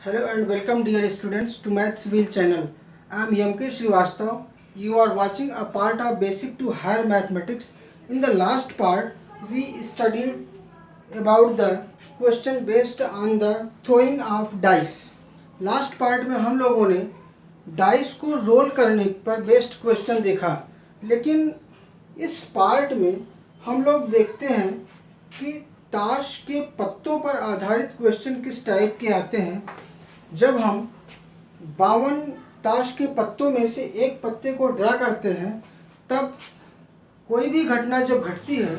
Hello and welcome dear students to Mathsville channel. I am Yamke Srivastav. You are watching a part of Basic to Higher Mathematics. In the last part, we studied about the question based on the throwing of dice. Last part में हम लोगों ने dice को role करने पर based question देखा, लेकिन इस पार्ट में हम लोग देखते हैं कि ताश के पत्तों पर आधारित क्वेश्चन किस टाइप के आते हैं। जब हम 52 ताश के पत्तों में से एक पत्ते को ड्रा करते हैं, तब कोई भी घटना जब घटती है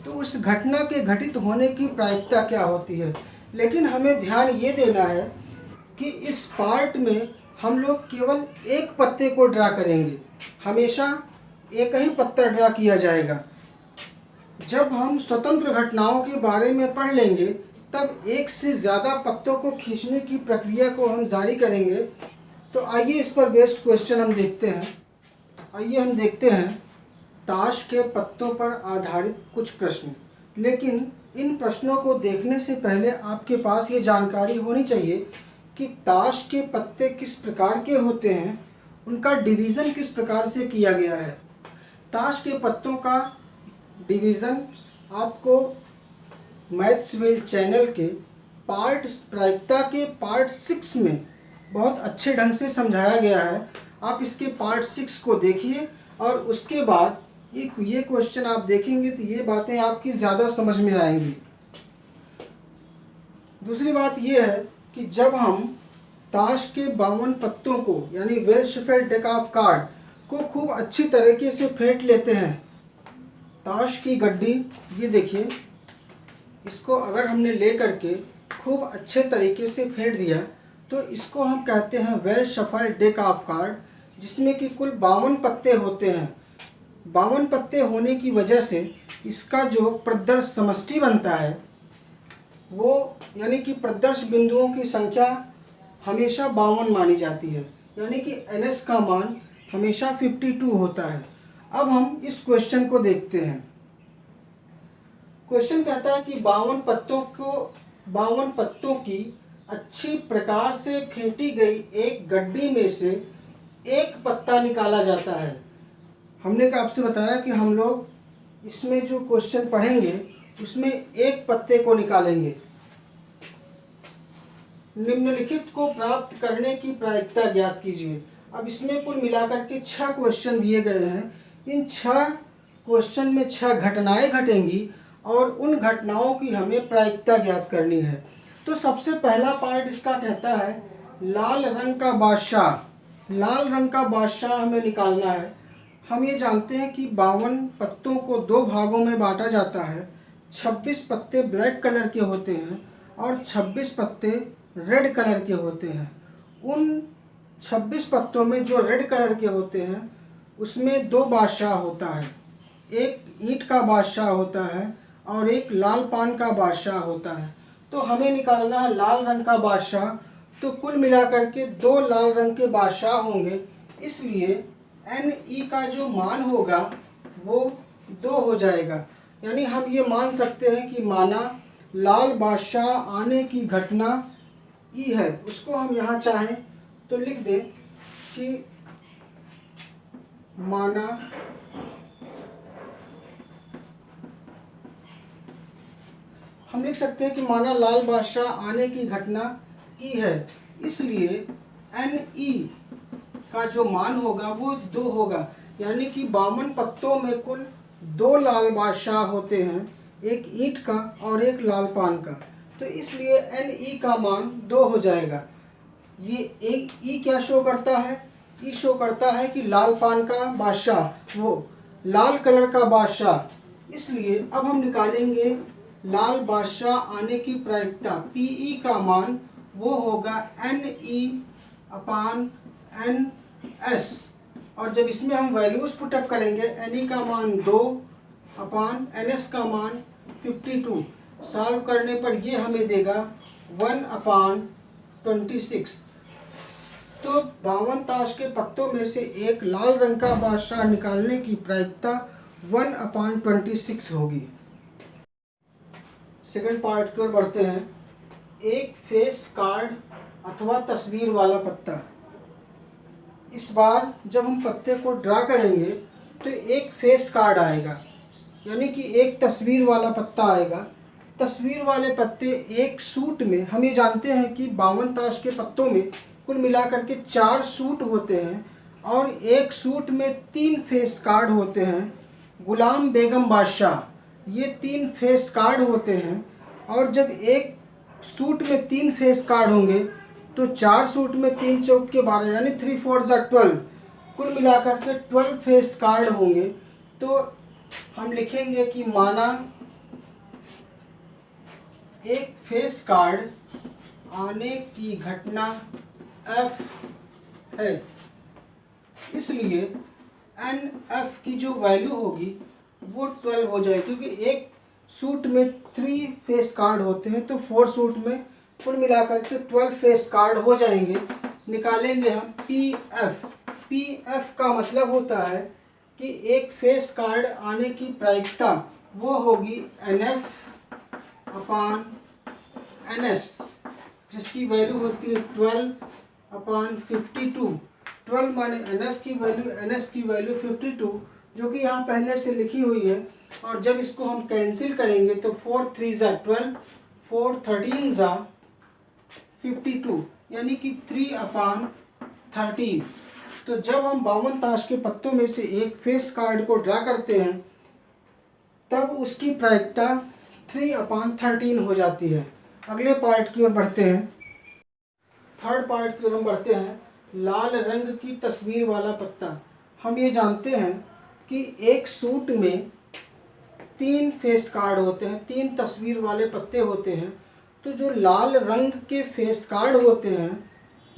तो उस घटना के घटित होने की प्रायिकता क्या होती है। लेकिन हमें ध्यान ये देना है कि इस पार्ट में हम लोग केवल एक पत्ते को ड्रा करेंगे, हमेशा एक ही पत्ता ड्रा किया जाएगा। जब हम स्वतंत्र घटनाओं के बारे में पढ़ लेंगे तब एक से ज़्यादा पत्तों को खींचने की प्रक्रिया को हम जारी करेंगे। तो आइए इस पर बेस्ड क्वेश्चन हम देखते हैं। आइए हम देखते हैं ताश के पत्तों पर आधारित कुछ प्रश्न। लेकिन इन प्रश्नों को देखने से पहले आपके पास ये जानकारी होनी चाहिए कि ताश के पत्ते किस प्रकार के होते हैं, उनका डिवीज़न किस प्रकार से किया गया है। ताश के पत्तों का डिवीज़न आपको मैथ्सविल चैनल के प्रायिकता के पार्ट 6 में बहुत अच्छे ढंग से समझाया गया है। आप इसके पार्ट 6 को देखिए और उसके बाद ये क्वेश्चन आप देखेंगे तो ये बातें आपकी ज़्यादा समझ में आएंगी। दूसरी बात ये है कि जब हम ताश के 52 पत्तों को यानी well shuffled deck of card को खूब अच्छी तरीके से फेंट लेते हैं, ताश की गड्डी ये देखिए, इसको अगर हमने ले करके खूब अच्छे तरीके से फेंट दिया तो इसको हम कहते हैं well shuffled deck of card, जिसमें कि कुल 52 पत्ते होते हैं। 52 पत्ते होने की वजह से इसका जो प्रदर्श समष्टि बनता है वो यानी कि प्रदर्श बिंदुओं की संख्या हमेशा 52 मानी जाती है, यानी कि NS का मान हमेशा 52 होता है। अब हम इस क्वेश्चन को देखते हैं। क्वेश्चन कहता है कि 52 पत्तों की अच्छी प्रकार से फेंटी गई एक गड्डी में से एक पत्ता निकाला जाता है। हमने आपसे बताया कि हम लोग इसमें जो क्वेश्चन पढ़ेंगे उसमें एक पत्ते को निकालेंगे। निम्नलिखित को प्राप्त करने की प्रायिकता ज्ञात कीजिए। अब इसमें कुल मिलाकर के 6 क्वेश्चन दिए गए हैं। इन 6 क्वेश्चन में 6 घटनाएं घटेंगी और उन घटनाओं की हमें प्रायिकता ज्ञात करनी है। तो सबसे पहला पार्ट इसका कहता है लाल रंग का बादशाह। लाल रंग का बादशाह हमें निकालना है। हम ये जानते हैं कि 52 पत्तों को 2 भागों में बांटा जाता है। 26 पत्ते ब्लैक कलर के होते हैं और 26 पत्ते रेड कलर के होते हैं। उन 26 पत्तों में जो रेड कलर के होते हैं उसमें 2 बादशाह होता है, एक ईंट का बादशाह होता है और एक लाल पान का बादशाह होता है। तो हमें निकालना है लाल रंग का बादशाह। तो कुल मिलाकर के 2 लाल रंग के बादशाह होंगे, इसलिए NE का जो मान होगा वो 2 हो जाएगा। यानी हम ये मान सकते हैं कि माना लाल बादशाह आने की घटना E है, उसको हम यहाँ चाहें तो लिख दें कि माना हम लिख सकते हैं कि माना लाल बादशाह आने की घटना E है, इसलिए NE का जो मान होगा वो 2 होगा। यानी कि 52 पत्तों में कुल 2 लाल बादशाह होते हैं, एक ईंट का और एक लाल पान का। तो इसलिए NE का मान 2 हो जाएगा। ये एक E क्या शो करता है? E शो करता है कि लाल पान का बादशाह, वो लाल कलर का बादशाह। इसलिए अब हम निकालेंगे लाल बादशाह आने की प्रायिकता। PE का मान वो होगा NE अपान NS, और जब इसमें हम वैल्यूज पुटअप करेंगे NE का मान 2 अपान NS का मान 52, सॉल्व करने पर ये हमें देगा 1/26। तो 52 ताश के पत्तों में से एक लाल रंग का बादशाह निकालने की प्रायिकता 1/26 होगी। सेकंड पार्ट की ओर बढ़ते हैं। एक फेस कार्ड अथवा तस्वीर वाला पत्ता। इस बार जब हम पत्ते को ड्रा करेंगे तो एक फेस कार्ड आएगा, यानी कि एक तस्वीर वाला पत्ता आएगा। तस्वीर वाले पत्ते एक सूट में, हम ये जानते हैं कि 52 ताश के पत्तों में कुल मिलाकर के 4 सूट होते हैं और एक सूट में 3 फेस कार्ड होते हैं। गुलाम बेगम बादशाह, ये 3 फेस कार्ड होते हैं। और जब एक सूट में 3 फेस कार्ड होंगे तो 4 सूट में 3 चौक के 12 यानी 3 4 12, कुल मिलाकर के 12 फेस कार्ड होंगे। तो हम लिखेंगे कि माना एक फेस कार्ड आने की घटना F है, इसलिए NF की जो वैल्यू होगी वो 12 हो जाएगी, क्योंकि एक सूट में 3 फेस कार्ड होते हैं तो 4 सूट में कुल मिलाकर के 12 फेस कार्ड हो जाएंगे। निकालेंगे हम PF। PF का मतलब होता है कि एक फेस कार्ड आने की प्रायिकता वो होगी NF अपान NS, जिसकी वैल्यू होती है 12 अपान 52। 12 माने NF की वैल्यू, NS की वैल्यू 52, जो कि यहाँ पहले से लिखी हुई है। और जब इसको हम कैंसिल करेंगे तो 4 3 ज़ा 12, 4 13 ज़ा 52, यानी कि 3 अपान 13। तो जब हम 52 ताश के पत्तों में से एक फेस कार्ड को ड्रा करते हैं तब उसकी प्रायिकता 3 अपान 13 हो जाती है। अगले पार्ट की ओर बढ़ते हैं। थर्ड पार्ट की ओर हम बढ़ते हैं। लाल रंग की तस्वीर वाला पत्ता। हम ये जानते हैं कि एक सूट में 3 फेस कार्ड होते हैं, 3 तस्वीर वाले पत्ते होते हैं। तो जो लाल रंग के फेस कार्ड होते हैं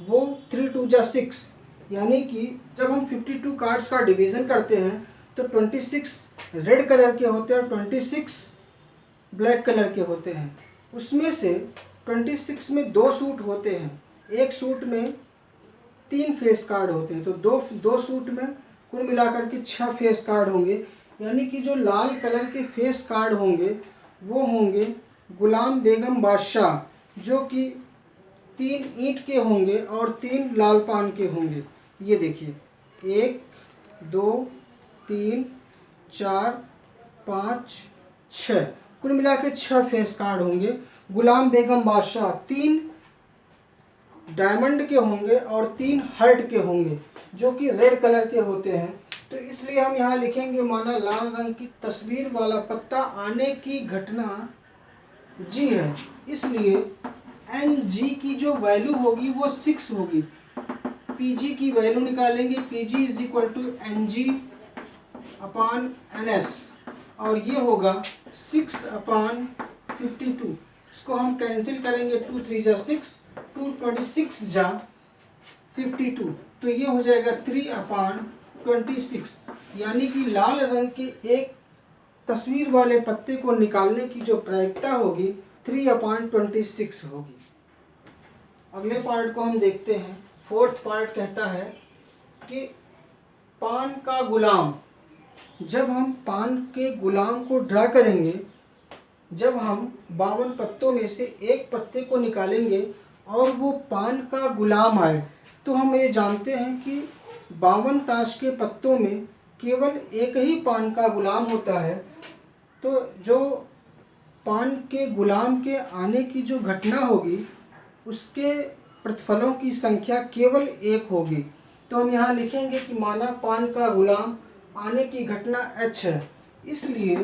वो 3 2 जा 6, यानी कि जब हम 52 कार्ड्स का डिवीज़न करते हैं तो 26 रेड कलर के होते हैं और 26 ब्लैक कलर के होते हैं। उसमें से 26 में 2 सूट होते हैं, एक सूट में 3 फेस कार्ड होते हैं, तो दो सूट में कुल मिलाकर के 6 फेस कार्ड होंगे। यानी कि जो लाल कलर के फेस कार्ड होंगे वो होंगे गुलाम बेगम बादशाह, जो कि 3 ईंट के होंगे और 3 लाल पान के होंगे। ये देखिए 1 2 3 4 5 6, कुल मिला के 6 फेस कार्ड होंगे। गुलाम बेगम बादशाह 3 डायमंड के होंगे और 3 हार्ट के होंगे, जो कि रेड कलर के होते हैं। तो इसलिए हम यहाँ लिखेंगे माना लाल रंग की तस्वीर वाला पत्ता आने की घटना G है, इसलिए NG की जो वैल्यू होगी वो 6 होगी। PG की वैल्यू निकालेंगे, PG is equal to NG upon NS, और ये होगा 6 अपान 52। इसको हम कैंसिल करेंगे, 2 3 जा 6, 2 26 जा 52, तो ये हो जाएगा 3 अपान 26। यानी कि लाल रंग के एक तस्वीर वाले पत्ते को निकालने की जो प्रायिकता होगी 3 अपान 26 होगी। अगले पार्ट को हम देखते हैं। फोर्थ पार्ट कहता है कि पान का गुलाम। जब हम पान के गुलाम को ड्रा करेंगे, जब हम 52 पत्तों में से एक पत्ते को निकालेंगे और वो पान का गुलाम आए, तो हम ये जानते हैं कि 52 ताश के पत्तों में केवल एक ही पान का गुलाम होता है। तो जो पान के गुलाम के आने की जो घटना होगी उसके प्रतिफलों की संख्या केवल 1 होगी। तो हम यहाँ लिखेंगे कि माना पान का गुलाम आने की घटना H है, इसलिए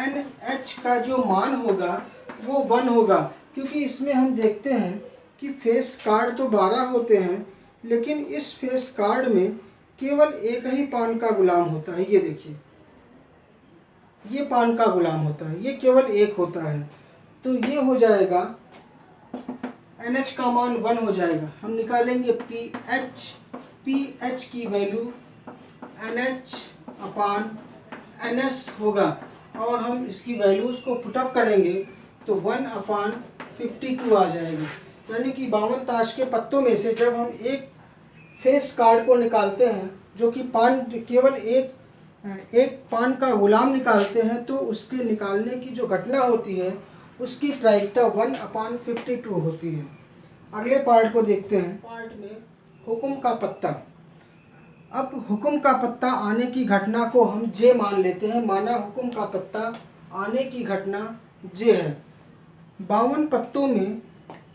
NH का जो मान होगा वो 1 होगा, क्योंकि इसमें हम देखते हैं कि फेस कार्ड तो 12 होते हैं, लेकिन इस फेस कार्ड में केवल एक ही पान का गुलाम होता है। ये देखिए, ये पान का गुलाम होता है, ये केवल एक होता है। तो ये हो जाएगा NH का मान 1 हो जाएगा। हम निकालेंगे PH की वैल्यू NH अपान NS होगा, और हम इसकी वैल्यूज़ को पुटअप करेंगे तो 1 अपान 52 आ जाएगी। यानी कि 52 ताश के पत्तों में से जब हम एक फेस कार्ड को निकालते हैं, जो कि पान केवल एक पान का गुलाम निकालते हैं, तो उसके निकालने की जो घटना होती है उसकी प्रायिकता 1 अपान 52 होती है। अगले पार्ट को देखते हैं। पार्ट में हुक्म का पत्ता। अब हुक्म का पत्ता आने की घटना को हम जे मान लेते हैं। माना हुक्म का पत्ता आने की घटना जे है। 52 पत्तों में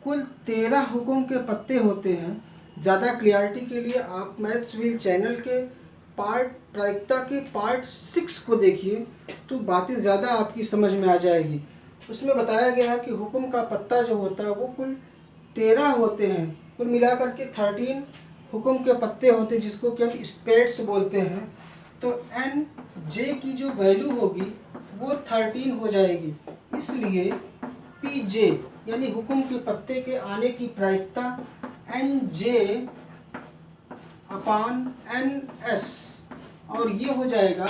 कुल 13 हुक्म के पत्ते होते हैं। ज़्यादा क्लियरिटी के लिए आप मैथ्स व्हील चैनल के प्रायिकता के पार्ट 6 को देखिए, तो बातें ज़्यादा आपकी समझ में आ जाएगी। उसमें बताया गया है कि हुक्म का पत्ता जो होता है वो कुल 13 होते हैं। कुल मिलाकर के 13 हुक्म के पत्ते होते हैं, जिसको कि हम स्पेड्स बोलते हैं। तो एन जे की जो वैल्यू होगी वो 13 हो जाएगी। इसलिए पी जे यानी हुक्म के पत्ते के आने की प्रायिकता एन जे अपान एन एस, और ये हो जाएगा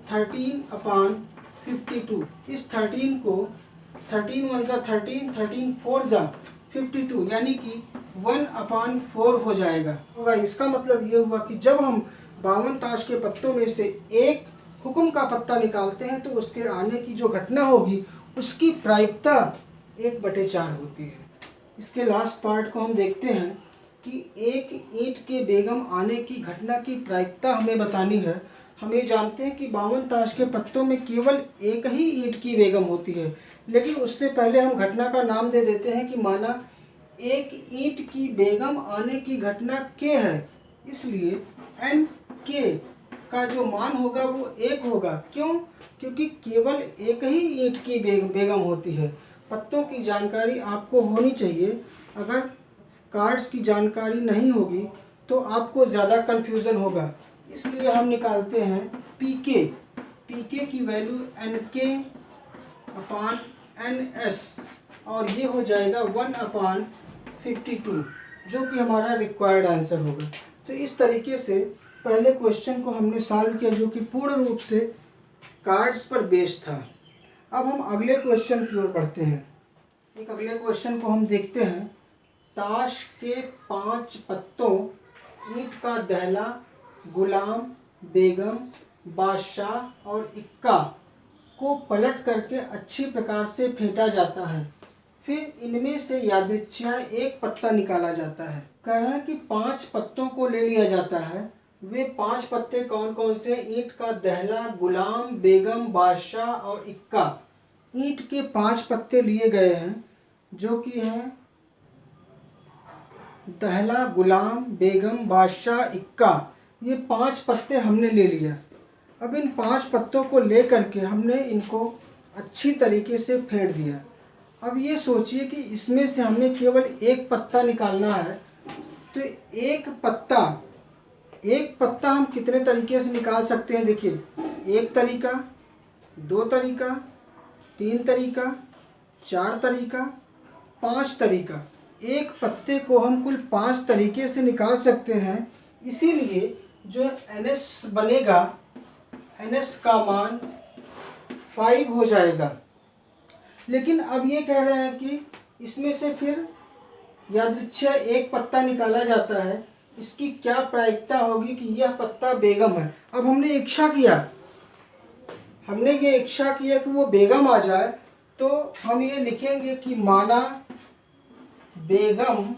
13/52। इस 13 को 13 1 जा 13, 13 4 जा 52, यानी कि 1/4 हो जाएगा। इसका मतलब ये हुआ कि जब हम 52 ताश के पत्तों में से एक हुक्म का पत्ता निकालते हैं तो उसके आने की जो घटना होगी उसकी प्रायिकता 1/4 होती है। इसके लास्ट पार्ट को हम देखते हैं कि एक ईंट के बेगम आने की घटना की प्रायिकता हमें बतानी है। हम ये जानते हैं कि 52 ताश के पत्तों में केवल एक ही ईंट की बेगम होती है, लेकिन उससे पहले हम घटना का नाम दे देते हैं कि माना एक ईंट की बेगम आने की घटना के है। इसलिए एन के का जो मान होगा वो 1 होगा। क्यों? क्योंकि केवल एक ही ईंट की बेगम होती है। पत्तों की जानकारी आपको होनी चाहिए। अगर कार्ड्स की जानकारी नहीं होगी तो आपको ज़्यादा कन्फ्यूज़न होगा। इसलिए हम निकालते हैं पीके। पीके की वैल्यू एन के अपान एन एस, और ये हो जाएगा 1/52, जो कि हमारा रिक्वायर्ड आंसर होगा। तो इस तरीके से पहले क्वेश्चन को हमने सॉल्व किया, जो कि पूर्ण रूप से कार्ड्स पर बेस्ड था। अब हम अगले क्वेश्चन की ओर बढ़ते हैं। एक अगले क्वेश्चन को हम देखते हैं। ताश के 5 पत्तों ईंट का दहला, गुलाम, बेगम, बादशाह और इक्का को पलट करके अच्छी प्रकार से फेंटा जाता है। फिर इनमें से यादृच्छिक एक पत्ता निकाला जाता है। कह रहे हैं कि 5 पत्तों को ले लिया जाता है। वे 5 पत्ते कौन कौन से? ईंट का दहला, गुलाम, बेगम, बादशाह और इक्का। ईंट के 5 पत्ते लिए गए हैं, जो कि हैं दहला, गुलाम, बेगम, बादशाह, इक्का। ये 5 पत्ते हमने ले लिया। अब इन 5 पत्तों को ले करके हमने इनको अच्छी तरीके से फेंट दिया। अब ये सोचिए कि इसमें से हमें केवल एक पत्ता निकालना है। तो एक पत्ता हम कितने तरीके से निकाल सकते हैं? देखिए, 1 तरीका, 2 तरीका, 3 तरीका, 4 तरीका, 5 तरीका। एक पत्ते को हम कुल 5 तरीके से निकाल सकते हैं। इसीलिए जो NS बनेगा, NS का मान 5 हो जाएगा। लेकिन अब ये कह रहे हैं कि इसमें से फिर यादृच्छिक एक पत्ता निकाला जाता है। इसकी क्या प्रायिकता होगी कि यह पत्ता बेगम है। अब हमने इच्छा किया कि वो बेगम आ जाए, तो हम ये लिखेंगे कि माना बेगम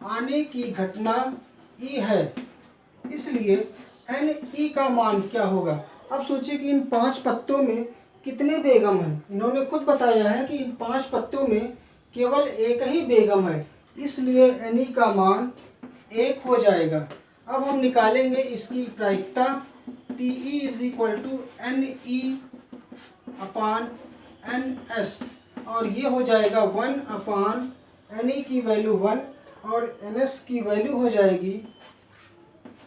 आने की घटना ई है। इसलिए एन ई का मान क्या होगा? अब सोचिए कि इन 5 पत्तों में कितने बेगम हैं। इन्होंने खुद बताया है कि इन 5 पत्तों में केवल एक ही बेगम है। इसलिए एन ई का मान 1 हो जाएगा। अब हम निकालेंगे इसकी प्रायिकता। P E is equal to N E upon N S, और ये हो जाएगा 1/NE की वैल्यू 1 और NS की वैल्यू हो जाएगी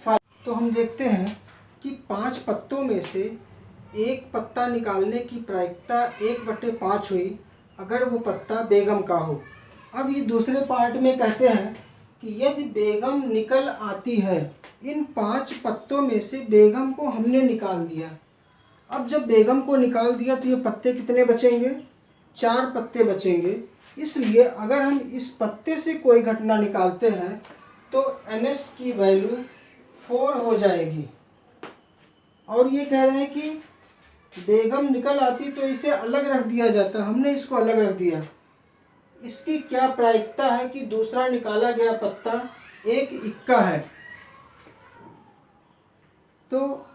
5। तो हम देखते हैं कि 5 पत्तों में से एक पत्ता निकालने की प्रायिकता 1/5 हुई अगर वो पत्ता बेगम का हो। अब ये दूसरे पार्ट में कहते हैं कि यदि बेगम निकल आती है। इन 5 पत्तों में से बेगम को हमने निकाल दिया। अब जब बेगम को निकाल दिया तो ये पत्ते कितने बचेंगे? 4 पत्ते बचेंगे। इसलिए अगर हम इस पत्ते से कोई घटना निकालते हैं तो NS की वैल्यू 4 हो जाएगी। और ये कह रहे हैं कि बेगम निकल आती तो इसे अलग रख दिया जाता। हमने इसको अलग रख दिया। इसकी क्या प्रायिकता है कि दूसरा निकाला गया पत्ता एक इक्का है। तो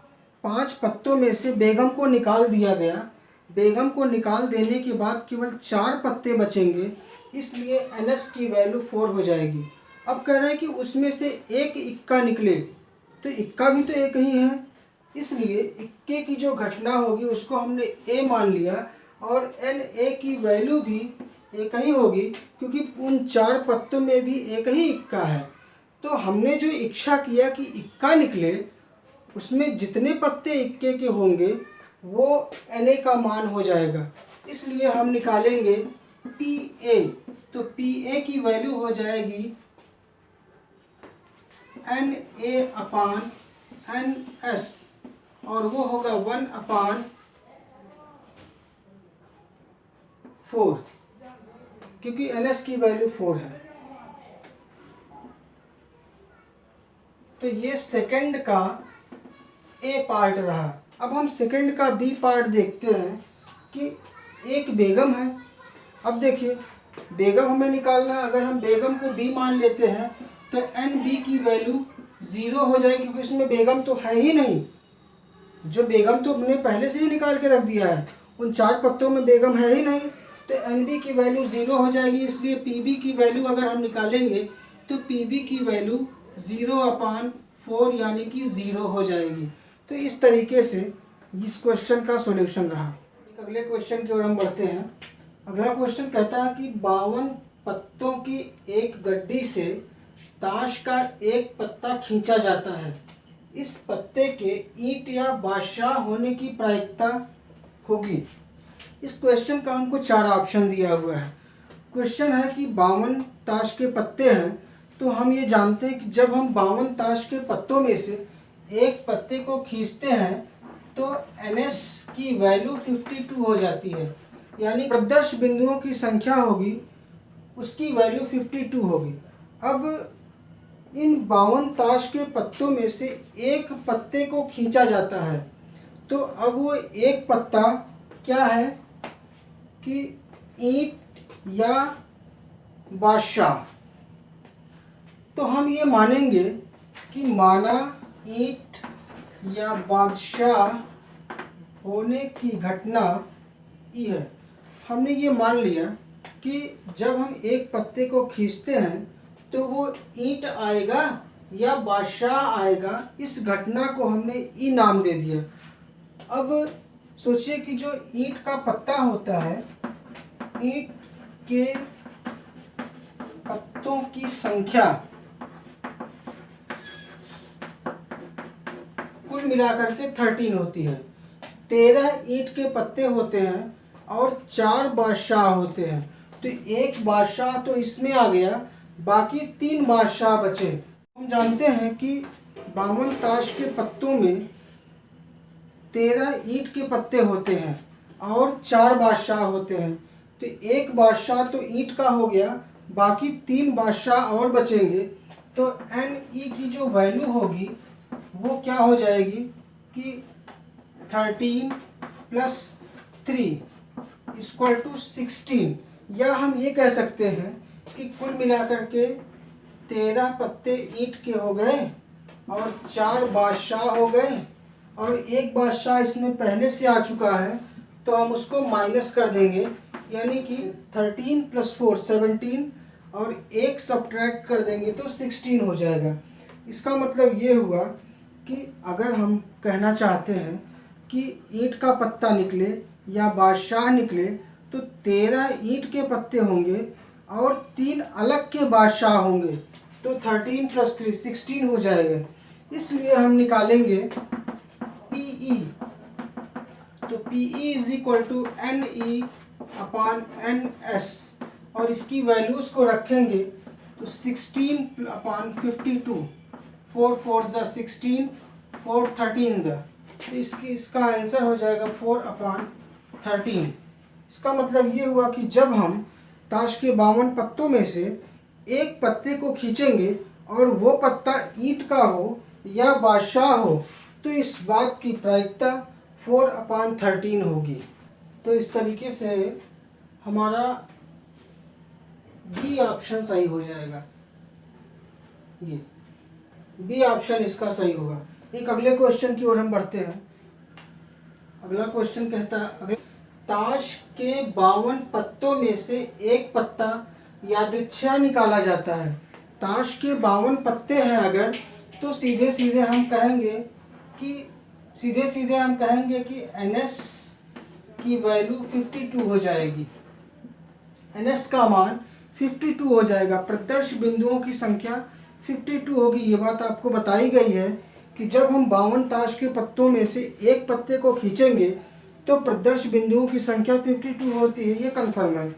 5 पत्तों में से बेगम को निकाल दिया गया। बेगम को निकाल देने के बाद केवल 4 पत्ते बचेंगे, इसलिए NS की वैल्यू 4 हो जाएगी। अब कह रहे हैं कि उसमें से एक इक्का निकले, तो इक्का भी तो एक ही है, इसलिए इक्के की जो घटना होगी उसको हमने A मान लिया और NA की वैल्यू भी एक ही होगी, क्योंकि उन 4 पत्तों में भी एक ही इक्का है। तो हमने जो इच्छा किया कि इक्का निकले, उसमें जितने पत्ते इक्के के होंगे वो Na का मान हो जाएगा, इसलिए हम निकालेंगे PA। तो PA की वैल्यू हो जाएगी Na/NS और वो होगा 1/4, क्योंकि NS की वैल्यू 4 है। तो ये सेकंड का A पार्ट रहा। अब हम सेकंड का B पार्ट देखते हैं कि एक बेगम है। अब देखिए, बेगम हमें निकालना है। अगर हम बेगम को B मान लेते हैं तो NB की वैल्यू 0 हो जाएगी, क्योंकि इसमें बेगम तो है ही नहीं। जो बेगम तो हमने पहले से ही निकाल के रख दिया है, उन 4 पत्तों में बेगम है ही नहीं, तो NB की वैल्यू 0 हो जाएगी। इसलिए PB की वैल्यू अगर हम निकालेंगे तो PB की वैल्यू 0/4 यानी कि 0 हो जाएगी। तो इस तरीके से इस क्वेश्चन का सॉल्यूशन रहा। अगले क्वेश्चन की ओर हम बढ़ते हैं। अगला क्वेश्चन कहता है कि 52 पत्तों की एक गड्डी से ताश का एक पत्ता खींचा जाता है। इस पत्ते के ईंट या बादशाह होने की प्रायिकता होगी। इस क्वेश्चन का हमको 4 ऑप्शन दिया हुआ है। क्वेश्चन है कि 52 ताश के पत्ते हैं, तो हम ये जानते हैं कि जब हम 52 ताश के पत्तों में से एक पत्ते को खींचते हैं तो NS की वैल्यू 52 हो जाती है, यानी प्रदर्श बिंदुओं की संख्या होगी, उसकी वैल्यू 52 होगी। अब इन 52 ताश के पत्तों में से एक पत्ते को खींचा जाता है, तो अब वो एक पत्ता क्या है कि ईंट या बादशाह। तो हम ये मानेंगे कि माना ईंट या बादशाह होने की घटना ई है। हमने ये मान लिया कि जब हम एक पत्ते को खींचते हैं तो वो ईंट आएगा या बादशाह आएगा। इस घटना को हमने ई नाम दे दिया। अब सोचिए कि जो ईंट का पत्ता होता है, ईंट के पत्तों की संख्या कुल मिलाकर के 13 होती है। 13 ईंट के पत्ते होते हैं और 4 बादशाह होते हैं। तो एक बादशाह तो इसमें आ गया, बाकी 3 बादशाह बचे। हम जानते हैं कि 52 ताश के पत्तों में 13 ईंट के पत्ते होते हैं और 4 बादशाह होते हैं। तो एक बादशाह तो ईंट का हो गया, बाकी 3 बादशाह और बचेंगे। तो NE की जो वैल्यू होगी वो क्या हो जाएगी कि 13 + 3 = 16, या हम ये कह सकते हैं कि कुल मिलाकर के 13 पत्ते ईंट के हो गए और 4 बादशाह हो गए, और एक बादशाह इसमें पहले से आ चुका है, तो हम उसको माइनस कर देंगे, यानी कि 13 + 4 17, और एक सब्ट्रैक्ट कर देंगे तो 16 हो जाएगा। इसका मतलब ये हुआ कि अगर हम कहना चाहते हैं कि ईंट का पत्ता निकले या बादशाह निकले, तो 13 ईंट के पत्ते होंगे और 3 अलग के बादशाह होंगे, तो 13 + 3 16 हो जाएगा। इसलिए हम निकालेंगे PE। तो PE = NE/NS, और इसकी वैल्यूज़ को रखेंगे तो 16/52, 4 4 16, 4 13। तो इसका आंसर हो जाएगा 4/13। इसका मतलब ये हुआ कि जब हम ताश के 52 पत्तों में से एक पत्ते को खींचेंगे और वो पत्ता ईंट का हो या बादशाह हो, तो इस बात की प्रायिकता 4/13 होगी। तो इस तरीके से हमारा बी ऑप्शन सही हो जाएगा। ये बी ऑप्शन इसका सही होगा। एक अगले क्वेश्चन की ओर हम बढ़ते हैं। अगला क्वेश्चन कहता है, अगले ताश के 52 पत्तों में से एक पत्ता यादृच्छा निकाला जाता है। ताश के 52 पत्ते हैं अगर, तो सीधे सीधे हम कहेंगे कि NS की वैल्यू 52 हो जाएगी। NS का मान 52 हो जाएगा। प्रत्यक्ष बिंदुओं की संख्या 52 होगी। ये बात आपको बताई गई है कि जब हम 52 ताश के पत्तों में से एक पत्ते को खींचेंगे तो प्रत्यक्ष बिंदुओं की संख्या 52 होती है। ये कन्फर्म है।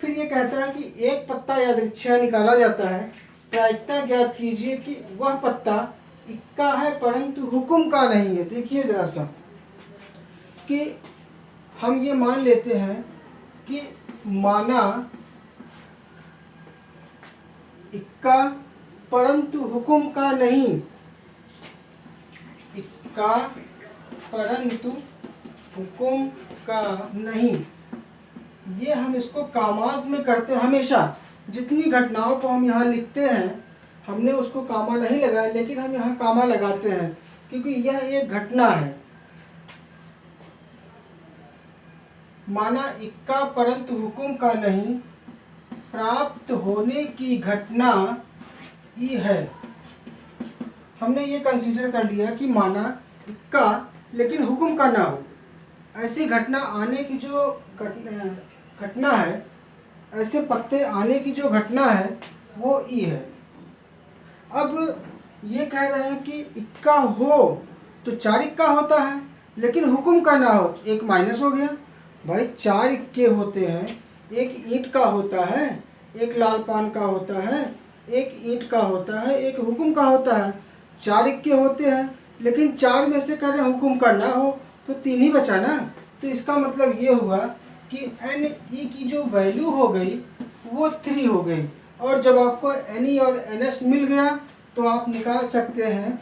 फिर ये कहता है कि एक पत्ता यादृच्छा निकाला जाता है। प्रायिकता ज्ञात कीजिए कि वह पत्ता इक्का है परंतु हुक्म का नहीं है। देखिए जरा सा कि हम ये मान लेते हैं कि माना इक्का परंतु हुक्म का नहीं, इक्का परंतु हुक्म का नहीं। ये हम इसको कामाज में करते हैं हमेशा। जितनी घटनाओं को हम यहाँ लिखते हैं हमने उसको कामा नहीं लगाया, लेकिन हम यहाँ कामा लगाते हैं क्योंकि यह एक घटना है। माना इक्का परंतु हुक्म का नहीं, प्राप्त होने की घटना ई है। हमने ये कंसीडर कर लिया कि माना इक्का लेकिन हुक्म का ना हो, ऐसी घटना आने की जो घटना है, ऐसे पत्ते आने की जो घटना है वो ई है। अब ये कह रहे हैं कि इक्का हो तो 4 इक्का होता है, लेकिन हुक्म का ना हो, एक माइनस हो गया। भाई 4 इक्के होते हैं, एक ईंट का होता है, एक लाल पान का होता है, एक ईंट का होता है, एक हुक्म का होता है। 4 इक्के होते हैं, लेकिन 4 में से कह रहे हैं हुक्म का ना हो तो 3 ही बचा ना। तो इसका मतलब ये हुआ कि NE की जो वैल्यू हो गई वो 3 हो गई। और जब आपको NE और NS मिल गया तो आप निकाल सकते हैं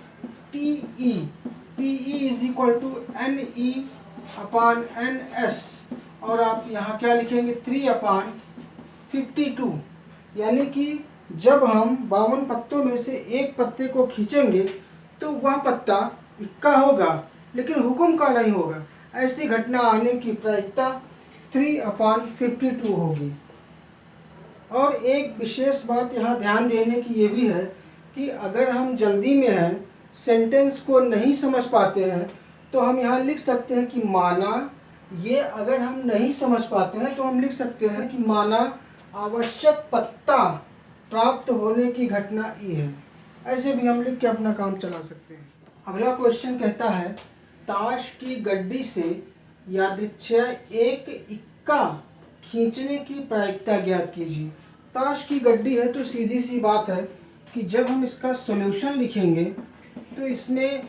PE। PE is equal to NE upon NS। और आप यहाँ क्या लिखेंगे 3/52। यानी कि जब हम 52 पत्तों में से एक पत्ते को खींचेंगे तो वह पत्ता इक्का होगा लेकिन हुक्म का नहीं होगा। ऐसी घटना आने की प्रायिकता 3/52 होगी। और एक विशेष बात यहाँ ध्यान देने की ये भी है कि अगर हम जल्दी में हैं, सेंटेंस को नहीं समझ पाते हैं, तो हम यहाँ लिख सकते हैं कि माना, ये अगर हम नहीं समझ पाते हैं तो हम लिख सकते हैं कि माना आवश्यक पत्ता प्राप्त होने की घटना ई है। ऐसे भी हम लिख के अपना काम चला सकते हैं। अगला क्वेश्चन कहता है, ताश की गड्डी से यादृच्छा एक इक्का खींचने की प्रायिकता ज्ञात कीजिए। ताश की गड्डी है तो सीधी सी बात है कि जब हम इसका सॉल्यूशन लिखेंगे तो इसमें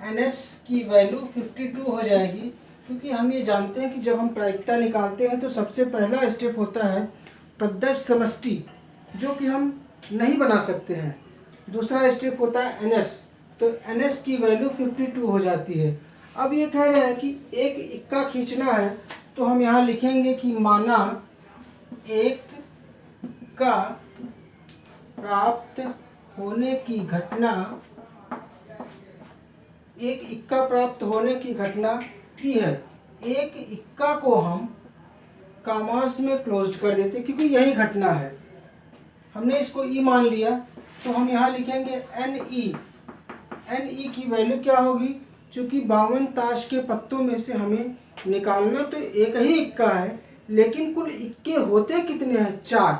NS की वैल्यू 52 हो जाएगी, क्योंकि हम ये जानते हैं कि जब हम प्रायिकता निकालते हैं तो सबसे पहला स्टेप होता है प्रदर्श समष्टि, जो कि हम नहीं बना सकते हैं। दूसरा स्टेप होता है NS, तो NS की वैल्यू 52 हो जाती है। अब ये कह रहे हैं कि एक इक्का खींचना है तो हम यहाँ लिखेंगे कि माना एक इक्का प्राप्त होने की घटना, एक इक्का प्राप्त होने की घटना ई है। एक इक्का को हम कामास में क्लोज्ड कर देते क्योंकि यही घटना है। हमने इसको ई मान लिया तो हम यहाँ लिखेंगे NE। NE की वैल्यू क्या होगी? चूँकि 52 ताश के पत्तों में से हमें निकालना तो एक ही इक्का है, लेकिन कुल इक्के होते कितने हैं? 4।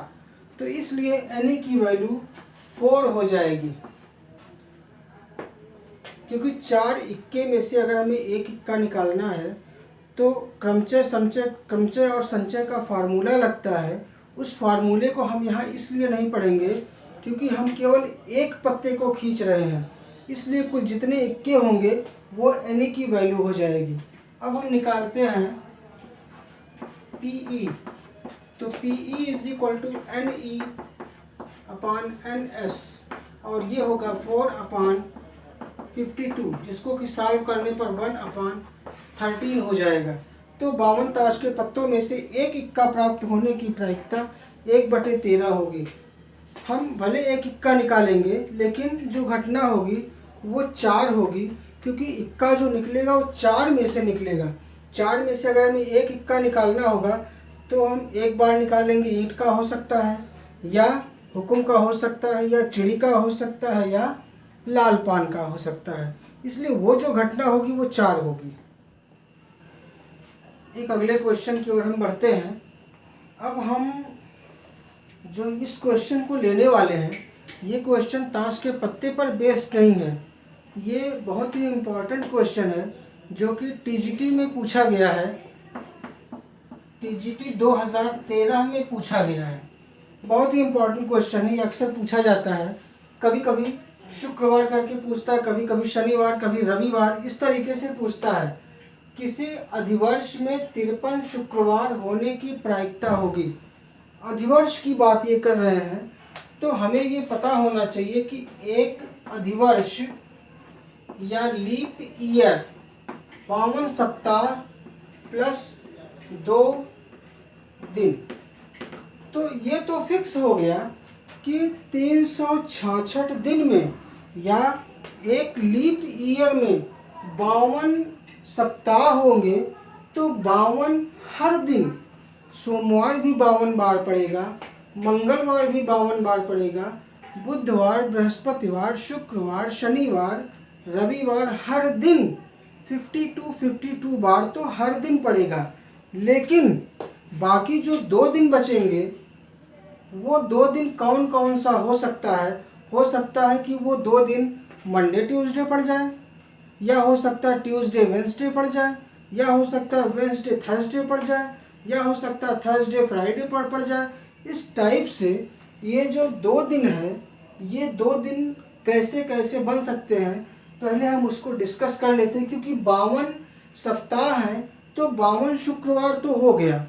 तो इसलिए NE की वैल्यू 4 हो जाएगी, क्योंकि 4 इक्के में से अगर हमें एक इक्का निकालना है तो क्रमचय और संचय का फार्मूला लगता है। उस फार्मूले को हम यहाँ इसलिए नहीं पढ़ेंगे क्योंकि हम केवल एक पत्ते को खींच रहे हैं, इसलिए कुल जितने इक्के होंगे वो NE की वैल्यू हो जाएगी। अब हम निकालते हैं PE। तो PE is equal to NE upon NS, और ये होगा 4/52, जिसको कि सॉल्व करने पर 1/13 हो जाएगा। तो 52 ताश के पत्तों में से एक इक्का प्राप्त होने की प्रायिकता 1/13 होगी। हम भले एक इक्का निकालेंगे लेकिन जो घटना होगी वो 4 होगी, क्योंकि इक्का जो निकलेगा वो 4 में से निकलेगा। 4 में से अगर हमें एक इक्का निकालना होगा तो हम एक बार निकालेंगे, ईंट का हो सकता है, या हुक्म का हो सकता है, या चिड़ी का हो सकता है, या लाल पान का हो सकता है। इसलिए वो जो घटना होगी वो 4 होगी। एक अगले क्वेश्चन की ओर हम बढ़ते हैं। अब हम जो इस क्वेश्चन को लेने वाले हैं, ये क्वेश्चन ताश के पत्ते पर बेस्ड नहीं है। ये बहुत ही इम्पोर्टेंट क्वेश्चन है जो कि टीजीटी में पूछा गया है। टीजीटी 2013 में पूछा गया है। बहुत ही इम्पोर्टेंट क्वेश्चन है, ये अक्सर पूछा जाता है। कभी कभी शुक्रवार करके पूछता है, कभी कभी शनिवार, कभी रविवार, इस तरीके से पूछता है। किसी अधिवर्ष में 53 शुक्रवार होने की प्रायिकता होगी। अधिवर्ष की बात ये कर रहे हैं, तो हमें ये पता होना चाहिए कि एक अधिवर्ष या लीप ईयर 52 सप्ताह प्लस 2 दिन। तो ये तो फिक्स हो गया कि 366 दिन में या एक लीप ईयर में 52 सप्ताह होंगे, तो 52 हर दिन, सोमवार भी 52 बार पड़ेगा, मंगलवार भी 52 बार पड़ेगा, बुधवार, बृहस्पतिवार, शुक्रवार, शनिवार, रविवार, हर दिन 52 बार तो हर दिन पड़ेगा। लेकिन बाकी जो 2 दिन बचेंगे, वो 2 दिन कौन कौन सा हो सकता है? हो सकता है कि वो 2 दिन मंडे ट्यूसडे पड़ जाए, या हो सकता है ट्यूसडे वेंसडे पड़ जाए, या हो सकता है वेंसडे थर्सडे पड़ जाए, या हो सकता है थर्सडे फ्राइडे पड़ जाए। इस टाइप से ये जो 2 दिन है, ये 2 दिन कैसे कैसे बन सकते हैं, पहले हम उसको डिस्कस कर लेते हैं। क्योंकि 52 सप्ताह हैं तो 52 शुक्रवार तो हो गया।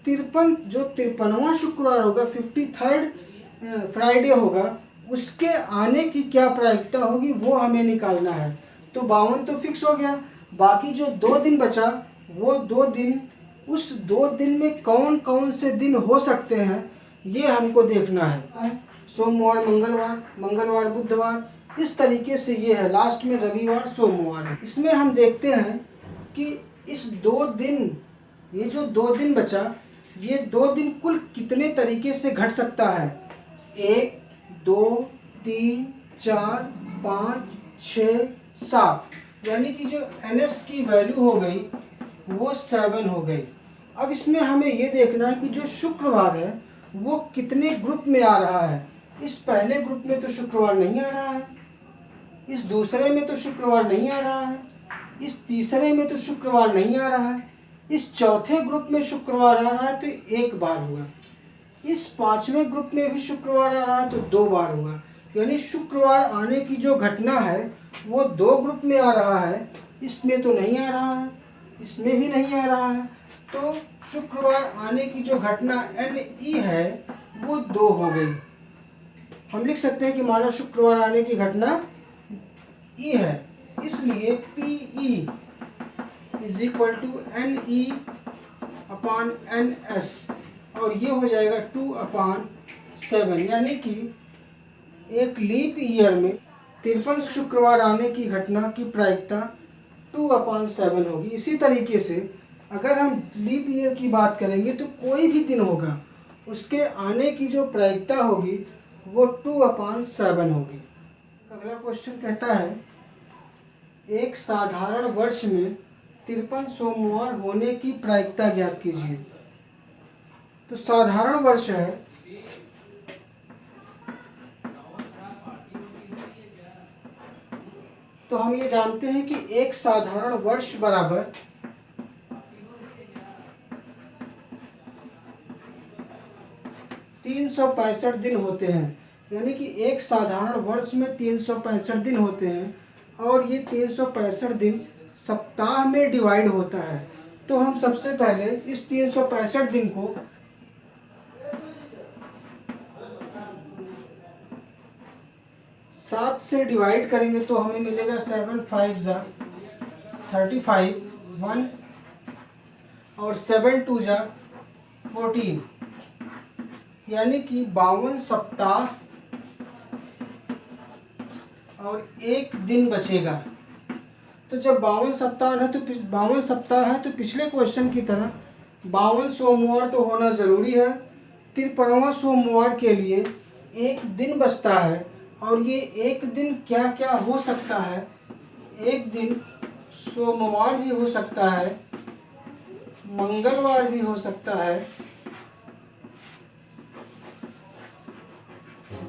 53वां शुक्रवार होगा, 53rd फ्राइडे होगा, उसके आने की क्या प्रायिकता होगी वो हमें निकालना है। तो 52 तो फिक्स हो गया। बाकी जो 2 दिन बचा, वो 2 दिन, उस 2 दिन में कौन कौन से दिन हो सकते हैं ये हमको देखना है। सोमवार, मंगलवार, बुधवार, इस तरीके से ये है। लास्ट में रविवार, सोमवार है। इसमें हम देखते हैं कि इस 2 दिन, ये जो 2 दिन बचा, ये 2 दिन कुल कितने तरीके से घट सकता है। 1, 2, 3, 4, 5, 6, 7, यानी कि जो NS की वैल्यू हो गई वो 7 हो गई। अब इसमें हमें ये देखना है कि जो शुक्रवार है वो कितने ग्रुप में आ रहा है। इस पहले ग्रुप में तो शुक्रवार नहीं आ रहा है, इस दूसरे में तो शुक्रवार नहीं आ रहा है, इस तीसरे में तो शुक्रवार नहीं आ रहा है, इस चौथे ग्रुप में शुक्रवार आ रहा है तो 1 बार हुआ, इस 5वें ग्रुप में भी शुक्रवार आ रहा है तो 2 बार हुआ। यानी शुक्रवार आने की जो घटना है वो 2 ग्रुप में आ रहा है। इसमें तो नहीं आ रहा है, इसमें भी नहीं आ रहा है। तो शुक्रवार आने की जो घटना NE है वो 2 हो गई। हम लिख सकते हैं कि माना शुक्रवार आने की घटना E है, इसलिए PE is equal to NE upon NS, और ये हो जाएगा 2/7। यानी कि एक लीप ईयर में 53 शुक्रवार आने की घटना की प्रायिकता 2/7 होगी। इसी तरीके से अगर हम लीप ईयर की बात करेंगे तो कोई भी दिन होगा, उसके आने की जो प्रायिकता होगी वो 2/7 होगी। अगला क्वेश्चन कहता है, एक साधारण वर्ष में 53 सोमवार होने की प्रायिकता ज्ञात कीजिए। तो साधारण वर्ष है, तो हम ये जानते हैं कि एक साधारण वर्ष बराबर 365 दिन होते हैं। यानी कि एक साधारण वर्ष में 365 दिन होते हैं, और ये 365 दिन सप्ताह में डिवाइड होता है। तो हम सबसे पहले इस 365 दिन को 7 से डिवाइड करेंगे तो हमें मिलेगा 7 5 जा 35 1, और 7 2 जा 14। यानी कि 52 सप्ताह और एक दिन बचेगा। तो जब 52 सप्ताह है तो 52 सप्ताह है तो पिछले क्वेश्चन की तरह 52 सोमवार तो होना ज़रूरी है। 53वां सोमवार के लिए एक दिन बचता है और ये एक दिन क्या क्या हो सकता है। एक दिन सोमवार भी हो सकता है, मंगलवार भी हो सकता है,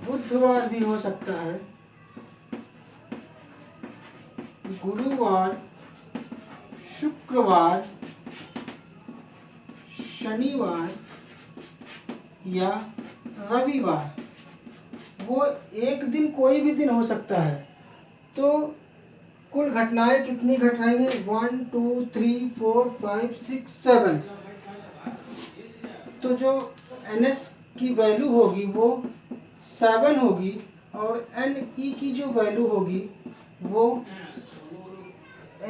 बुधवार भी हो सकता है, गुरुवार, शुक्रवार, शनिवार या रविवार। वो एक दिन कोई भी दिन हो सकता है। तो कुल घटनाएं कितनी घट रही हैं? 1 2 3 4 5 6 7। तो जो NS की वैल्यू होगी वो 7 होगी और NE की जो वैल्यू होगी वो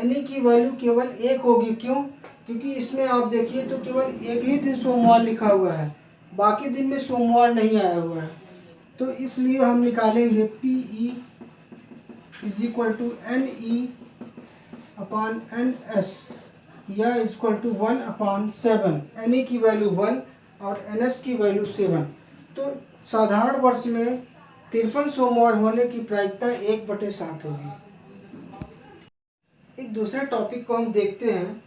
NE की वैल्यू केवल 1 होगी। क्यों? क्योंकि इसमें आप देखिए तो केवल एक ही दिन सोमवार लिखा हुआ है, बाकी दिन में सोमवार नहीं आया हुआ है। तो इसलिए हम निकालेंगे PE is equal to NE upon NS या इक्वल टू 1/7। NE की वैल्यू 1 और NS की वैल्यू 7। तो साधारण वर्ष में 53 सोमवार होने की प्रायिकता 1/7 होगी। एक दूसरे टॉपिक को हम देखते हैं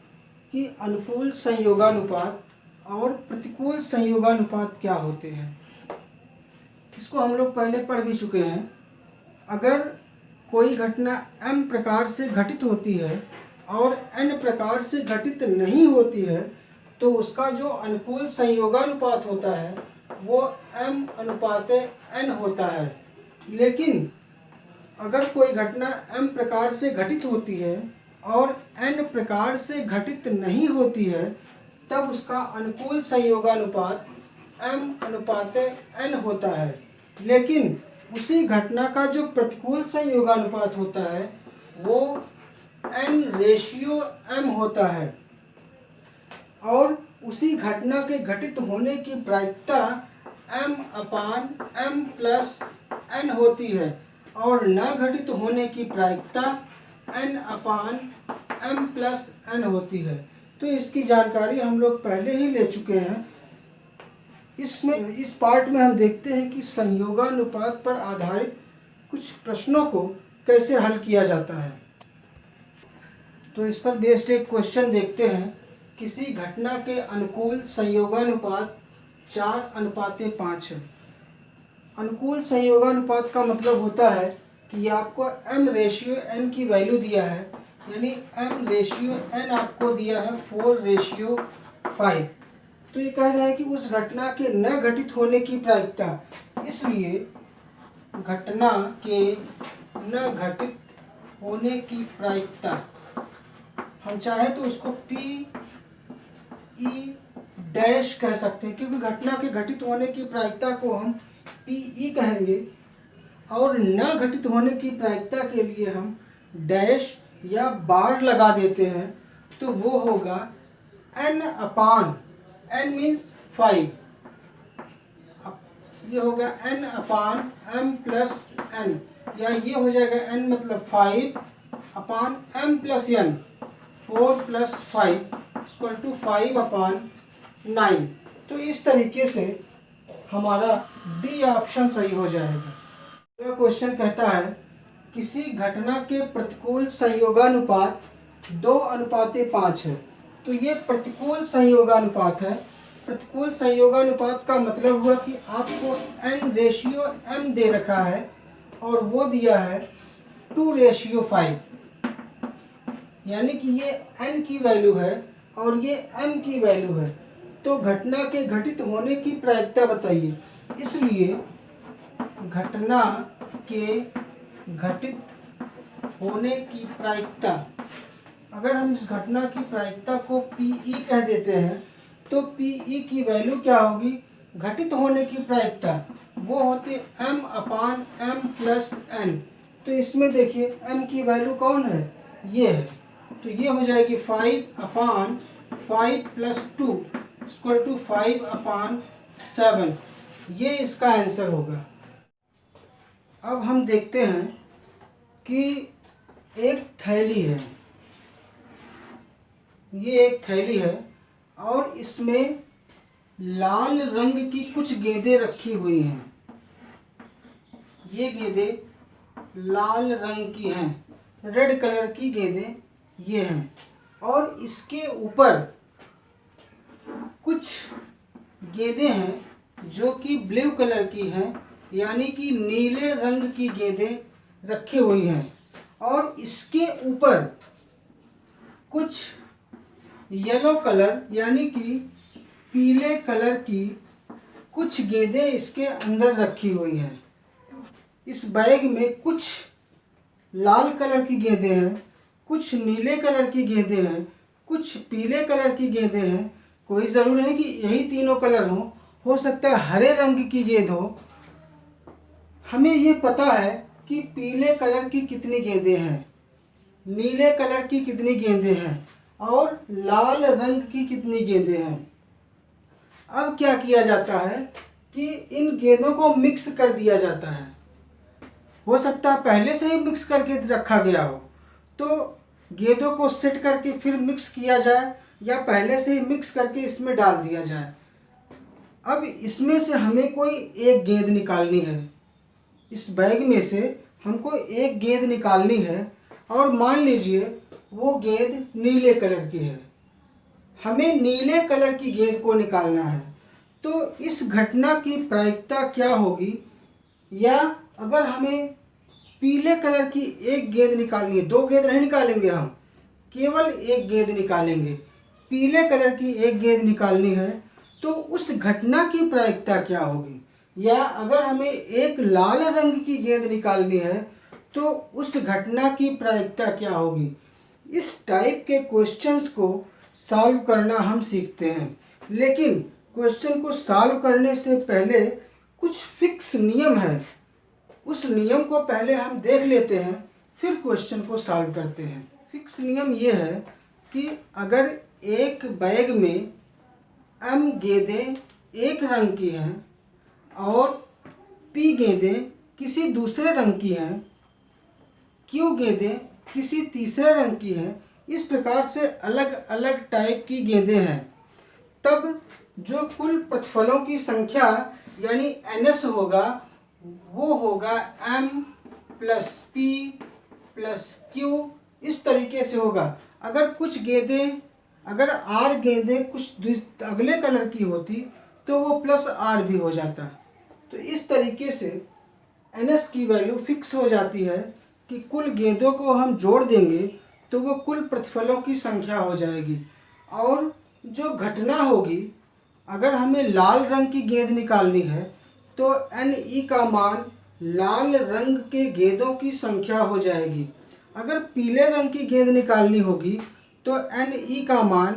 कि अनुकूल संयोगानुपात और प्रतिकूल संयोगानुपात क्या होते हैं। इसको हम लोग पहले पढ़ भी चुके हैं। अगर कोई घटना m प्रकार से घटित होती है और n प्रकार से घटित नहीं होती है तो उसका जो अनुकूल संयोगानुपात होता है वो m/n होता है। लेकिन अगर कोई घटना m प्रकार से घटित होती है और n प्रकार से घटित नहीं होती है तब उसका अनुकूल संयोगानुपात m/n होता है। लेकिन उसी घटना का जो प्रतिकूल संयोगानुपात होता है वो n/m होता है और उसी घटना के घटित होने की प्रायिकता m/m+n होती है और न घटित होने की प्रायिकता n/m+n होती है। तो इसकी जानकारी हम लोग पहले ही ले चुके हैं। इस पार्ट में हम देखते हैं कि संयोगानुपात पर आधारित कुछ प्रश्नों को कैसे हल किया जाता है। तो इस पर बेस्ड एक क्वेश्चन देखते हैं। किसी घटना के अनुकूल संयोगानुपात 4:5 है। अनुकूल संयोगानुपात का मतलब होता है कि आपको m/n की वैल्यू दिया है, यानी m/n आपको दिया है 4/5। तो ये कह रहा है कि उस घटना के न घटित होने की प्रायिकता, इसलिए घटना के न घटित होने की प्रायिकता हम चाहे तो उसको PE' कह सकते हैं, क्योंकि घटना के घटित होने की प्रायिकता को हम PE कहेंगे और न घटित होने की प्रायिकता के लिए हम डैश या बार लगा देते हैं। तो वो होगा n मीन्स 5। ये होगा n/m+n या ये हो जाएगा n मतलब 5/m+n। 4 + 5 = 5/9। तो इस तरीके से हमारा डी ऑप्शन सही हो जाएगा। यह क्वेश्चन कहता है किसी घटना के प्रतिकूल संयोगानुपात 2:5 है। तो ये प्रतिकूल संयोगानुपात है। प्रतिकूल संयोगानुपात का मतलब हुआ कि आपको n/m दे रखा है और वो दिया है 2/5, यानी कि ये n की वैल्यू है और ये m की वैल्यू है। तो घटना के घटित होने की प्रायिकता बताइए। इसलिए घटना के घटित होने की प्रायिकता, अगर हम इस घटना की प्रायिकता को PE कह देते हैं तो PE की वैल्यू क्या होगी? घटित होने की प्रायिकता वो होती m/m+n। तो इसमें देखिए m की वैल्यू कौन है? ये है। तो ये हो जाएगी 5/5 + 2 = 5/7। ये इसका आंसर होगा। अब हम देखते हैं कि एक थैली है, ये एक थैली है और इसमें लाल रंग की कुछ गेंदें रखी हुई हैं। ये गेंदें लाल रंग की हैं, रेड कलर की गेंदें ये हैं, और इसके ऊपर कुछ गेंदें हैं जो कि ब्लू कलर की हैं, यानी कि नीले रंग की गेंदें रखी हुई हैं, और इसके ऊपर कुछ येलो कलर यानी कि पीले कलर की कुछ गेंदें इसके अंदर रखी हुई हैं। इस बैग में कुछ लाल कलर की गेंदें हैं, कुछ नीले कलर की गेंदें हैं, कुछ पीले कलर की गेंदें हैं। कोई ज़रूरी नहीं कि यही तीनों कलर हो सकता है हरे रंग की गेंद हो। हमें ये पता है कि पीले कलर की कितनी गेंदें हैं, नीले कलर की कितनी गेंदें हैं और लाल रंग की कितनी गेंदें हैं। अब क्या किया जाता है कि इन गेंदों को मिक्स कर दिया जाता है। हो सकता है पहले से ही मिक्स करके रखा गया हो, तो गेंदों को सेट करके फिर मिक्स किया जाए, या पहले से ही मिक्स करके इसमें डाल दिया जाए। अब इसमें से हमें कोई एक गेंद निकालनी है। इस बैग में से हमको एक गेंद निकालनी है, और मान लीजिए वो गेंद नीले कलर की है। हमें नीले कलर की गेंद को निकालना है। तो इस घटना की प्रायिकता क्या होगी, या अगर हमें पीले कलर की एक गेंद निकालनी है, दो गेंद नहीं निकालेंगे हम, केवल एक गेंद निकालेंगे, पीले कलर की एक गेंद निकालनी है, तो उस घटना की प्रायिकता क्या होगी। या अगर हमें एक लाल रंग की गेंद निकालनी है, तो उस घटना की प्रायिकता क्या होगी। इस टाइप के क्वेश्चंस को सॉल्व करना हम सीखते हैं, लेकिन क्वेश्चन को सॉल्व करने से पहले कुछ फिक्स नियम है। उस नियम को पहले हम देख लेते हैं, फिर क्वेश्चन को सॉल्व करते हैं। फिक्स नियम ये है कि अगर एक बैग में एम गेंदें एक रंग की हैं और पी गेंदें किसी दूसरे रंग की हैं, क्यू गेंदें किसी तीसरे रंग की हैं, इस प्रकार से अलग अलग टाइप की गेंदें हैं, तब जो कुल प्रतिफलों की संख्या यानी NS होगा, वो होगा M plus P plus Q, इस तरीके से होगा। अगर कुछ गेंदें, अगर R गेंदें कुछ अगले कलर की होती तो वो प्लस R भी हो जाता। तो इस तरीके से NS की वैल्यू फिक्स हो जाती है कि कुल गेंदों को हम जोड़ देंगे तो वो कुल प्रतिफलों की संख्या हो जाएगी। और जो घटना होगी, अगर हमें लाल रंग की गेंद निकालनी है तो NE का मान लाल रंग के गेंदों की संख्या हो जाएगी। अगर पीले रंग की गेंद निकालनी होगी तो NE का मान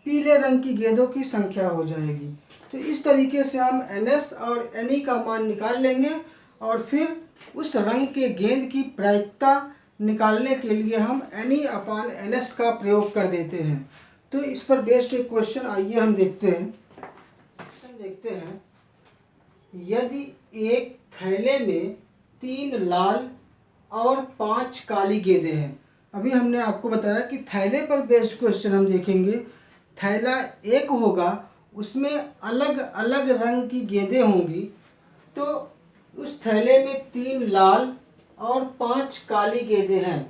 पीले रंग की गेंदों की संख्या हो जाएगी। तो इस तरीके से हम NS और NE का मान निकाल लेंगे, और फिर उस रंग के गेंद की प्रायिकता निकालने के लिए हम NE/NS का प्रयोग कर देते हैं। तो इस पर बेस्ड एक क्वेश्चन आइए हम देखते हैं। यदि एक थैले में 3 लाल और 5 काली गेंदें हैं। अभी हमने आपको बताया कि थैले पर बेस्ड क्वेश्चन हम देखेंगे। थैला एक होगा, उसमें अलग अलग रंग की गेंदें होंगी, तो उस थैले में 3 लाल और 5 काली गेंदें हैं।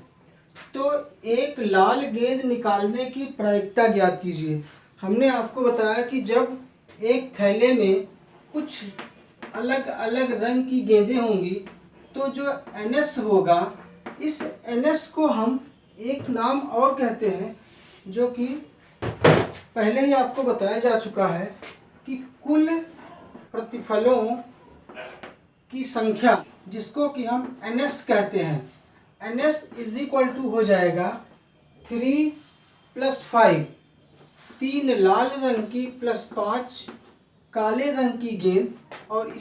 तो एक लाल गेंद निकालने की प्रायिकता ज्ञात कीजिए। हमने आपको बताया कि जब एक थैले में कुछ अलग अलग रंग की गेंदें होंगी, तो जो NS होगा, इस NS को हम एक नाम और कहते हैं, जो कि पहले ही आपको बताया जा चुका है कि कुल प्रतिफलों की संख्या, जिसको कि हम NS कहते हैं। NS = हो जाएगा 3 + 5, 3 लाल रंग की प्लस 5 काले रंग की गेंद, और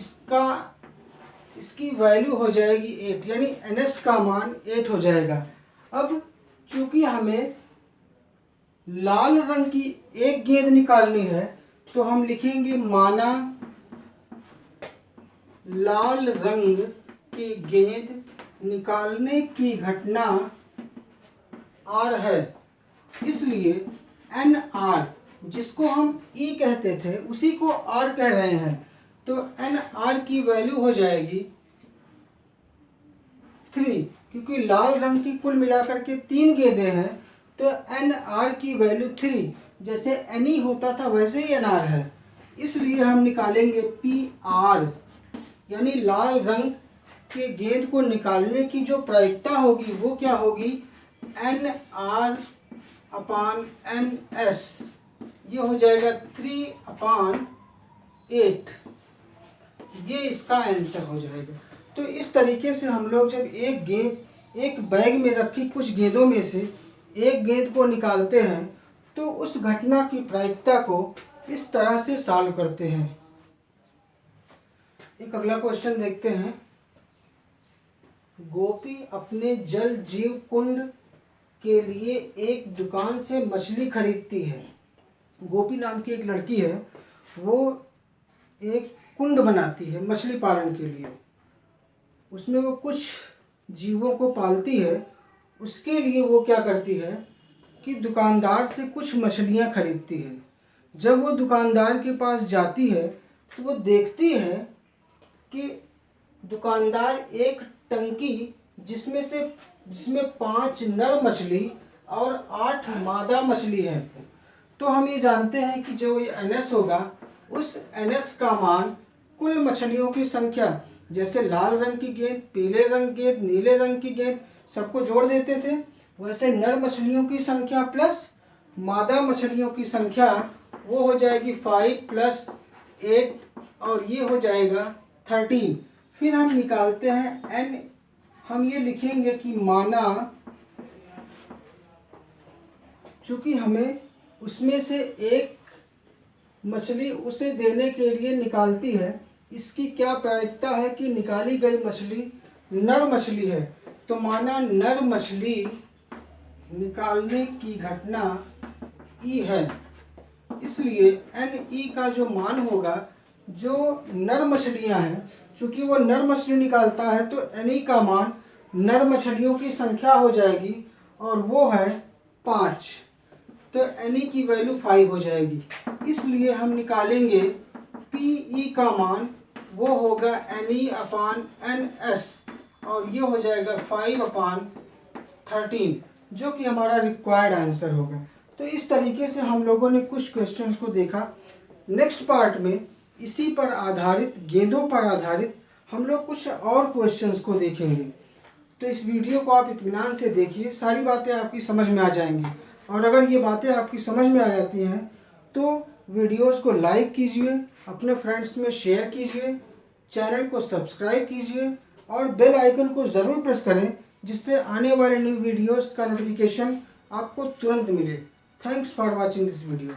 इसकी वैल्यू हो जाएगी 8, यानी NS का मान 8 हो जाएगा। अब चूंकि हमें लाल रंग की एक गेंद निकालनी है, तो हम लिखेंगे माना लाल रंग की गेंद निकालने की घटना आर है, इसलिए एन आर, जिसको हम ई कहते थे उसी को आर कह रहे हैं, तो एन आर की वैल्यू हो जाएगी 3, क्योंकि लाल रंग की कुल मिलाकर के 3 गेंदें हैं, तो एन आर की वैल्यू 3, जैसे एन ई होता था वैसे ही एन आर है, इसलिए हम निकालेंगे पी आर, यानी लाल रंग के गेंद को निकालने की जो प्रायिकता होगी वो क्या होगी, N R upon N S, ये हो जाएगा 3/8, ये इसका आंसर हो जाएगा। तो इस तरीके से हम लोग जब एक गेंद एक बैग में रखी कुछ गेंदों में से एक गेंद को निकालते हैं तो उस घटना की प्रायिकता को इस तरह से सॉल्व करते हैं। एक अगला क्वेश्चन देखते हैं। गोपी अपने जल जीव कुंड के लिए एक दुकान से मछली खरीदती है। गोपी नाम की एक लड़की है, वो एक कुंड बनाती है मछली पालन के लिए, उसमें वो कुछ जीवों को पालती है। उसके लिए वो क्या करती है कि दुकानदार से कुछ मछलियाँ खरीदती है। जब वो दुकानदार के पास जाती है तो वो देखती है कि दुकानदार एक टंकी जिसमें 5 नर मछली और 8 मादा मछली है। तो हम ये जानते हैं कि जो ये NS होगा, उस NS का मान कुल मछलियों की संख्या, जैसे लाल रंग की गेंद, पीले रंग की गेंद, नीले रंग की गेंद सबको जोड़ देते थे, वैसे नर मछलियों की संख्या प्लस मादा मछलियों की संख्या वो हो जाएगी 5 + 8 और ये हो जाएगा 13। फिर हम निकालते हैं n, हम ये लिखेंगे कि माना, चूँकि हमें उसमें से एक मछली उसे देने के लिए निकालती है, इसकी क्या प्रायिकता है कि निकाली गई मछली नर मछली है, तो माना नर मछली निकालने की घटना ई है, इसलिए एन ई का जो मान होगा, जो नर मछलियां हैं, चूँकि वो नर मछली निकालता है तो एन ई का मान नर मछलियों की संख्या हो जाएगी और वो है 5, तो एन ई की वैल्यू 5 हो जाएगी। इसलिए हम निकालेंगे पी ई का मान, वो होगा N E upon N S और ये हो जाएगा 5/13, जो कि हमारा रिक्वायर्ड आंसर होगा। तो इस तरीके से हम लोगों ने कुछ क्वेश्चंस को देखा। नेक्स्ट पार्ट में इसी पर आधारित, गेंदों पर आधारित हम लोग कुछ और क्वेश्चंस को देखेंगे। तो इस वीडियो को आप इत्मीनान से देखिए, सारी बातें आपकी समझ में आ जाएंगी। और अगर ये बातें आपकी समझ में आ जाती हैं तो वीडियोस को लाइक कीजिए, अपने फ्रेंड्स में शेयर कीजिए, चैनल को सब्सक्राइब कीजिए और बेल आइकन को ज़रूर प्रेस करें, जिससे आने वाले न्यू वीडियोस का नोटिफिकेशन आपको तुरंत मिले। Thanks for watching this video.